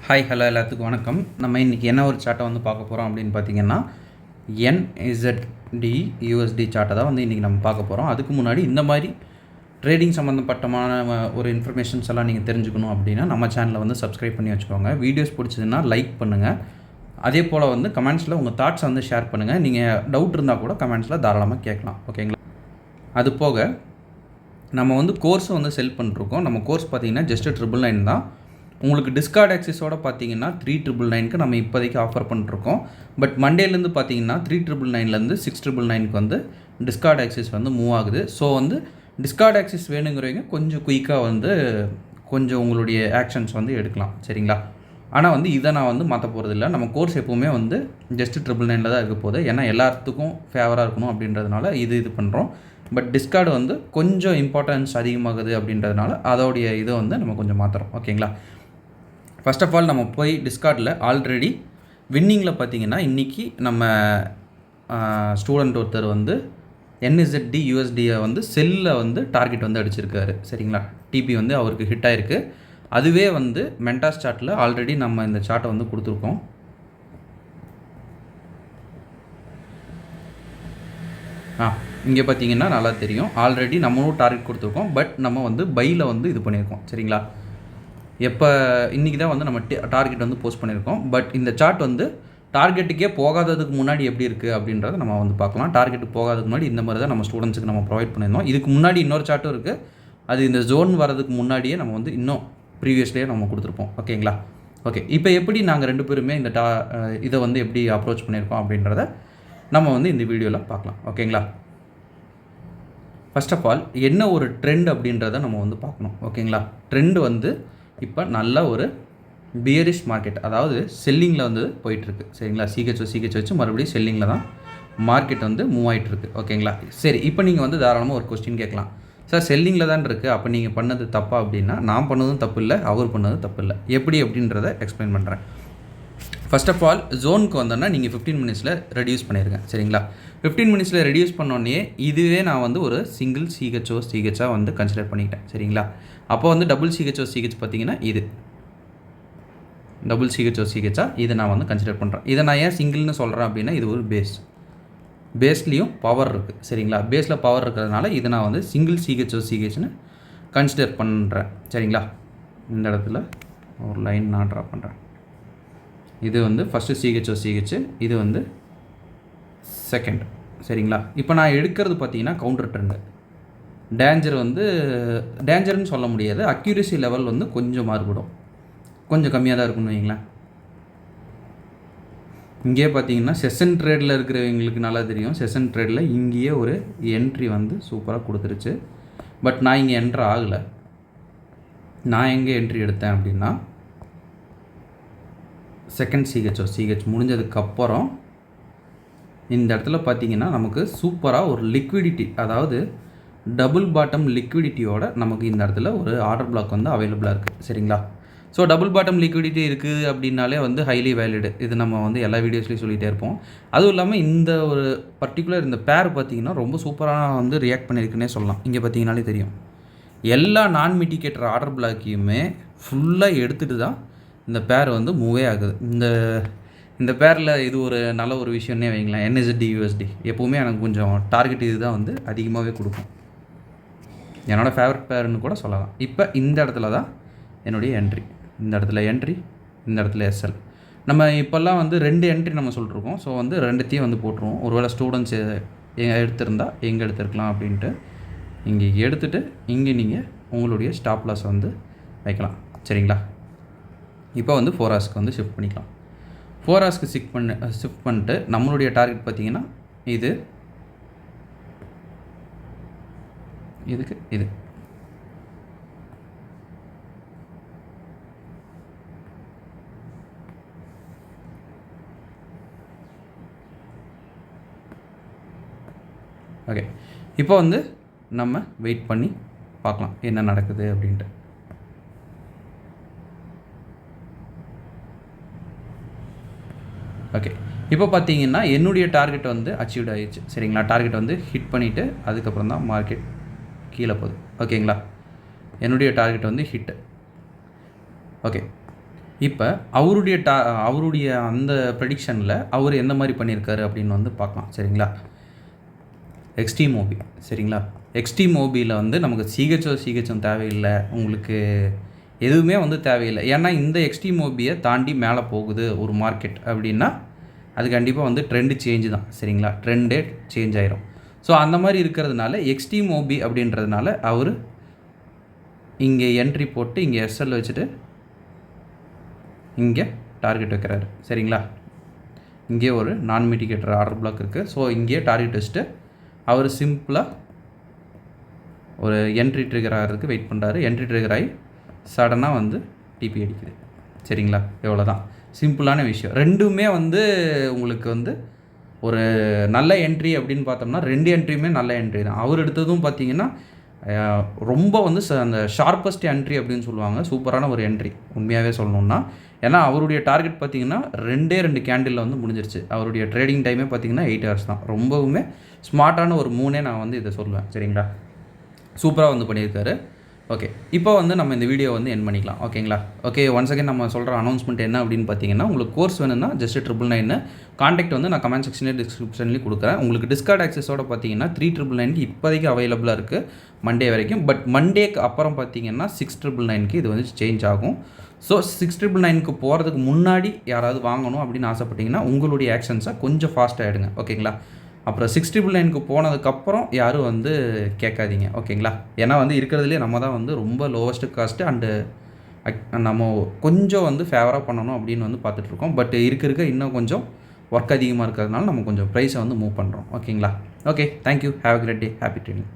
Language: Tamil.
ஹாய் ஹலோ எல்லாத்துக்கும் வணக்கம். நம்ம இன்றைக்கி என்ன ஒரு சார்ட்டை வந்து பார்க்க போகிறோம் அப்படின்னு பார்த்தீங்கன்னா NZD USD சார்ட்டை தான் வந்து இன்றைக்கி நம்ம பார்க்க போகிறோம். அதுக்கு முன்னாடி இந்த மாதிரி ட்ரேடிங் சம்மந்தப்பட்டமான ஒரு இன்ஃபர்மேஷன்ஸ் எல்லாம் நீங்கள் தெரிஞ்சுக்கணும் அப்படின்னா நம்ம சேனலை வந்து சப்ஸ்கிரைப் பண்ணி வச்சுக்கோங்க. வீடியோஸ் பிடிச்சதுன்னா லைக் பண்ணுங்கள். அதே போல் வந்து கமெண்ட்ஸில் உங்கள் தாட்ஸை வந்து ஷேர் பண்ணுங்கள். நீங்கள் டவுட் இருந்தால் கூட கமெண்ட்ஸில் தாராளமாக கேட்கலாம், ஓகேங்களா? அது போக நம்ம வந்து கோர்ஸை வந்து செல் பண்ணிருக்கோம். நம்ம கோர்ஸ் பார்த்திங்கன்னா ஜஸ்ட் 999 தான். உங்களுக்கு டிஸ்கார்ட் ஆக்சஸோடு பார்த்தீங்கன்னா 3999க்கு நம்ம இப்போதைக்கு ஆஃபர் பண்ணிருக்கோம். பட் மண்டேலேருந்து பார்த்தீங்கன்னா 3999லேருந்து 6999க்கு வந்து டிஸ்கார்ட் ஆக்சஸ் வந்து மூவ் ஆகுது. ஸோ வந்து டிஸ்கார்ட் ஆக்சஸ் வேணுங்கிறவங்க கொஞ்சம் குயிக்காக வந்து கொஞ்சம் உங்களுடைய ஆக்ஷன்ஸ் வந்து எடுக்கலாம், சரிங்களா? ஆனால் வந்து இதை நான் வந்து மாற்ற போகிறதில்ல. நம்ம கோர்ஸ் எப்போவுமே வந்து ஜஸ்ட் 999 தான் இருக்க போகுது. ஏன்னா எல்லாத்துக்கும் ஃபேவராக இருக்கணும் அப்படின்றதுனால இது பண்ணுறோம். பட் டிஸ்கார்டு வந்து கொஞ்சம் இம்பார்ட்டன்ஸ் அதிகமாகுது அப்படின்றதுனால அதோடைய இதை வந்து நம்ம கொஞ்சம் மாற்றுறோம், ஓகேங்களா? ஃபர்ஸ்ட் ஆஃப் ஆல் நம்ம போய் டிஸ்கார்டில் ஆல்ரெடி வின்னிங்கில் பார்த்தீங்கன்னா இன்றைக்கி நம்ம ஸ்டூடெண்ட் ஒருத்தர் வந்து NZD USDயை வந்து செல்லில் வந்து டார்கெட் வந்து அடிச்சிருக்காரு, சரிங்களா? டிபி வந்து அவருக்கு ஹிட் ஆகிருக்கு. அதுவே வந்து மென்டாஸ் சார்ட்டில் ஆல்ரெடி நம்ம இந்த சார்ட்டை வந்து கொடுத்துருக்கோம். இங்கே பார்த்தீங்கன்னா நல்லா தெரியும். ஆல்ரெடி நம்மளும் டார்கெட் கொடுத்துருக்கோம். பட் நம்ம வந்து பையில் வந்து இது பண்ணியிருக்கோம், சரிங்களா? எப்போ இன்றைக்கி தான் வந்து நம்ம டார்கெட் வந்து போஸ்ட் பண்ணியிருக்கோம். பட் இந்த சார்ட் வந்து டார்கெட்டுக்கே போகாததுக்கு முன்னாடி எப்படி இருக்குது அப்படின்றத நம்ம வந்து பார்க்கலாம். டார்கெட்டுக்கு போகாததுக்கு முன்னாடி இந்த மாதிரி தான் நம்ம ஸ்டூடெண்ட்ஸுக்கு நம்ம ப்ரொவைட் பண்ணியிருந்தோம். இதுக்கு முன்னாடி இன்னொரு சார்ட்டும் இருக்குது. அது இந்த ஜோன் வரதுக்கு முன்னாடியே நம்ம வந்து இன்னும் ப்ரீவியஸ்லேயே நம்ம கொடுத்துருப்போம், ஓகேங்களா? ஓகே, இப்போ எப்படி நாங்கள் ரெண்டு பேருமே இந்த இதை வந்து எப்படி அப்ரோச் பண்ணியிருக்கோம் அப்படின்றத நம்ம வந்து இந்த வீடியோவில் பார்க்கலாம், ஓகேங்களா? ஃபர்ஸ்ட் ஆஃப் ஆல் என்ன ஒரு ட்ரெண்ட் அப்படின்றத நம்ம வந்து பார்க்கணும், ஓகேங்களா? ட்ரெண்டு வந்து இப்போ நல்ல ஒரு பியரிஷ் மார்க்கெட், அதாவது செல்லிங்கில் வந்து போயிட்டுருக்கு, சரிங்களா? சிஹெச் வச்சு மறுபடியும் செல்லிங்கில் தான் மார்க்கெட் வந்து மூவ் ஆகிட்டுருக்கு, ஓகேங்களா? சரி, இப்போ நீங்கள் வந்து தாராளமாக ஒரு கொஸ்டின் கேட்கலாம். சார் செல்லிங்கில் தான் இருக்குது, அப்போ நீங்கள் பண்ணது தப்பா அப்படின்னா, நான் பண்ணதும் தப்பு இல்லை, அவர் பண்ணதும் தப்பு இல்லை. எப்படி அப்படின்றத எக்ஸ்பிளைன் பண்ணுறேன். ஃபர்ஸ்ட் ஆஃப் ஆல் ஜோனுக்கு வந்தோன்னா நீங்கள் 15 மினிட்ஸில் ரெடியூஸ் பண்ணியிருக்கேன், சரிங்களா? 15 மினிட்ஸில் ரெடியூஸ் பண்ணோன்னே இதுவே நான் வந்து ஒரு சிங்கிள் சிஹெச்சாக வந்து கன்சிடர் பண்ணிக்கிட்டேன், சரிங்களா? அப்போ வந்து டபுள் சிஹெச் பார்த்தீங்கன்னா இது டபுள் சிஹெச்சாக இதை நான் வந்து கன்சிடர் பண்ணுறேன். இதை நான் ஏன் சிங்கிள்னு சொல்கிறேன் அப்படின்னா, இது ஒரு பேஸ்லேயும் பவர் இருக்குது, சரிங்களா? பேஸில் பவர் இருக்கிறதுனால இதை நான் வந்து சிங்கிள் சிஹெச்னு கன்சிடர் பண்ணுறேன், சரிங்களா? இந்த இடத்துல ஒரு லைன் நான் ட்ரா பண்ணுறேன். இது வந்து ஃபஸ்ட்டு சிஹெச், இது வந்து செகண்ட், சரிங்களா? இப்போ நான் எடுக்கிறது பார்த்தீங்கன்னா கவுண்டர் ட்ரெண்டு. டேஞ்சர்னு சொல்ல முடியாது. அக்யூரசி லெவல் வந்து கொஞ்சம் மாறுபடும், கொஞ்சம் கம்மியாக தான் இருக்குன்னு வைங்களேன். இங்கே பார்த்தீங்கன்னா செஷன் ட்ரேடில் இருக்கிறவங்களுக்கு நல்லா தெரியும். செஷன் ட்ரேடில் இங்கேயே ஒரு என்ட்ரி வந்து சூப்பராக கொடுத்துருச்சு. பட் நான் இங்கே என்ட்ரு ஆகலை. நான் எங்கே என்ட்ரி எடுத்தேன் அப்படின்னா, செகண்ட் சிஹெச் முடிஞ்சதுக்கப்புறம் இந்த இடத்துல பார்த்தீங்கன்னா நமக்கு சூப்பராக ஒரு லிக்விடிட்டி, அதாவது டபுள் பாட்டம் லிக்விடிட்டியோட நமக்கு இந்த இடத்துல ஒரு ஆர்டர் பிளாக் வந்து அவைலபிளாக இருக்குது, சரிங்களா? ஸோ டபுள் பாட்டம் லிக்விடிட்டி இருக்குது அப்படின்னாலே வந்து ஹைலி வேலிடு. இது நம்ம வந்து எல்லா வீடியோஸ்லையும் சொல்லிகிட்டே இருப்போம். அதுவும் இல்லாமல் இந்த ஒரு பர்டிகுலர் இந்த பேர் பார்த்திங்கன்னா ரொம்ப சூப்பராக வந்து ரியாக்ட் பண்ணியிருக்குன்னே சொல்லலாம். இங்கே பார்த்தீங்கன்னாலே தெரியும், எல்லா நான் மிட்டிகேட்டர் ஆர்டர் பிளாக்கையுமே ஃபுல்லாக எடுத்துகிட்டு தான் இந்த பேர் வந்து மூவே ஆகுது. இந்த பேரில் இது ஒரு நல்ல ஒரு விஷயம்னே வைங்களேன். NZD USD எப்போவுமே எனக்கு கொஞ்சம் டார்கெட் இது தான் வந்து அதிகமாகவே கொடுக்கும். என்னோடய ஃபேவரட் பேர்னு கூட சொல்லலாம். இப்போ இந்த இடத்துல தான் என்னுடைய என்ட்ரி. இந்த இடத்துல என்ட்ரி, இந்த இடத்துல SL. நம்ம இப்போல்லாம் வந்து 2 என்ட்ரி நம்ம சொல்லிருக்கோம். ஸோ வந்து 2த்தையும் வந்து போட்டுருவோம். ஒருவேளை ஸ்டூடெண்ட்ஸ் எடுத்திருந்தால் எங்கே எடுத்திருக்கலாம் அப்படின்ட்டு இங்கே எடுத்துகிட்டு இங்கே நீங்கள் உங்களுடைய ஸ்டாப் லாஸ் வந்து வைக்கலாம், சரிங்களா? இப்போ வந்து 4 ஹவர்ஸ்க்கு வந்து ஷிஃப்ட் பண்ணிக்கலாம். 4 ஹவர்ஸ்க்கு ஷிஃப்ட் பண்ணிட்டு நம்மளுடைய டார்கெட் பார்த்தீங்கன்னா இது ஓகே. இப்போ வந்து நம்ம வெயிட் பண்ணி பார்க்கலாம் என்ன நடக்குது அப்படின்ட்டு. ஓகே, இப்போ பார்த்தீங்கன்னா என்னுடைய டார்கெட் வந்து அச்சீவ்ட் ஆகிடுச்சு, சரிங்களா? டார்கெட் வந்து ஹிட் பண்ணிவிட்டு அதுக்கப்புறம் தான் மார்க்கெட் கீழே போகுது, ஓகேங்களா? என்னுடைய டார்கெட் வந்து ஹிட்டு. ஓகே, இப்போ அவருடைய அந்த ப்ரெடிக்ஷனில் அவர் எந்த மாதிரி பண்ணியிருக்காரு அப்படின்னு வந்து பார்க்கலாம். சரிங்களா? Extreme OB. சரிங்களா? எக்ஸ்ட்ரீம் ஓபியில் வந்து நமக்கு சிஹெச்எம் தேவையில்லை, உங்களுக்கு எதுவுமே வந்து தேவையில்லை. ஏன்னா இந்த எக்ஸ்ட்ரீம் ஓபியை தாண்டி மேலே போகுது ஒரு மார்க்கெட் அப்படின்னா அது கண்டிப்பாக வந்து ட்ரெண்டு சேஞ்சு தான். சரிங்களா? ட்ரெண்டே சேஞ்ச் ஆயிரும். ஸோ அந்த மாதிரி இருக்கிறதுனால எக்ஸ்ட்ரீம் ஓபி அப்படின்றதுனால அவர் இங்கே என்ட்ரி போட்டு இங்கே எஸ்எல் வச்சுட்டு இங்கே டார்கெட் வைக்கிறாரு. சரிங்களா? இங்கே ஒரு நான் மிட்டிகேட்டர் ஆர்டர் பிளாக் இருக்குது. ஸோ இங்கே டார்கெட் வச்சுட்டு அவர் சிம்பிளாக ஒரு என்ட்ரி ட்ரிகர் ஆகிறதுக்கு வெயிட் பண்ணுறாரு. என்ட்ரி ட்ரிகர் ஆகி சடனாக வந்து டிபி அடிக்குது. சரிங்களா? எவ்வளோ தான் சிம்பிளான விஷயம். ரெண்டுமே வந்து உங்களுக்கு வந்து ஒரு நல்ல என்ட்ரி அப்படின்னு பார்த்தோம்னா 2 என்ட்ரியுமே நல்ல என்ட்ரி தான். அவர் எடுத்ததும் பார்த்தீங்கன்னா ரொம்ப வந்து அந்த ஷார்ப்பஸ்ட் என்ட்ரி அப்படின்னு சொல்லுவாங்க. சூப்பரான ஒரு என்ட்ரி உண்மையாகவே சொல்லணுன்னா. ஏன்னா அவருடைய டார்கெட் பார்த்தீங்கன்னா 2 கேண்டிலில் வந்து முடிஞ்சிருச்சு. அவருடைய ட்ரேடிங் டைமே பார்த்தீங்கன்னா 8 ஹவர்ஸ் தான். ரொம்பவுமே ஸ்மார்ட்டான ஒரு மூணே நான் வந்து இதை சொல்லுவேன். சரிங்களா? சூப்பராக வந்து பண்ணியிருக்காரு. ஓகே, இப்போ வந்து நம்ம இந்த வீடியோ வந்து என் பண்ணிக்கலாம். ஓகேங்களா? ஓகே, ஒன்ஸ் அகேன் நம்ம சொல்கிற அனௌன்ஸ்மெண்ட் என்ன அப்படின்னு பார்த்தீங்கன்னா, உங்களுக்கு கோர்ஸ் வேணும்னா ஜஸ்ட் 999 கான்டாக்ட் வந்து நான் கமெண்ட் செக்ஷன்லேயே டிஸ்கிரிப்ஷன்லேயும் கொடுக்குறேன். உங்களுக்கு டிஸ்கார்ட் ஆக்சஸோட பார்த்தீங்கன்னா 3999 இப்போதைக்கு அவைலபிளாக இருக்குது மண்டே வரைக்கும். பட் மண்டேக்கு அப்புறம் பார்த்தீங்கன்னா 6999 இது வந்து சேஞ்ச் ஆகும். ஸோ 6999 போகிறதுக்கு முன்னாடி யாராவது வாங்கணும் அப்படின்னு ஆசைப்பட்டீங்கன்னா உங்களுடைய ஆக்ஷன்ஸை கொஞ்சம் ஃபாஸ்ட்டாக எடுங்க. ஓகேங்களா? அப்புறம் 6999 போனதுக்கப்புறம் யாரும் வந்து கேட்காதீங்க. ஓகேங்களா? ஏன்னா வந்து இருக்கிறதுலே நம்ம தான் வந்து ரொம்ப லோவஸ்ட்டு காஸ்ட்டு அண்டு நம்ம கொஞ்சம் வந்து ஃபேவராக பண்ணணும் அப்படின்னு வந்து பார்த்துட்ருக்கோம். பட் இருக்க இன்னும் கொஞ்சம் ஒர்க் அதிகமாக இருக்கிறதுனால நம்ம கொஞ்சம் ப்ரைஸை வந்து மூவ் பண்ணுறோம். ஓகேங்களா? Okay, thank you. Have a great day. Happy trading.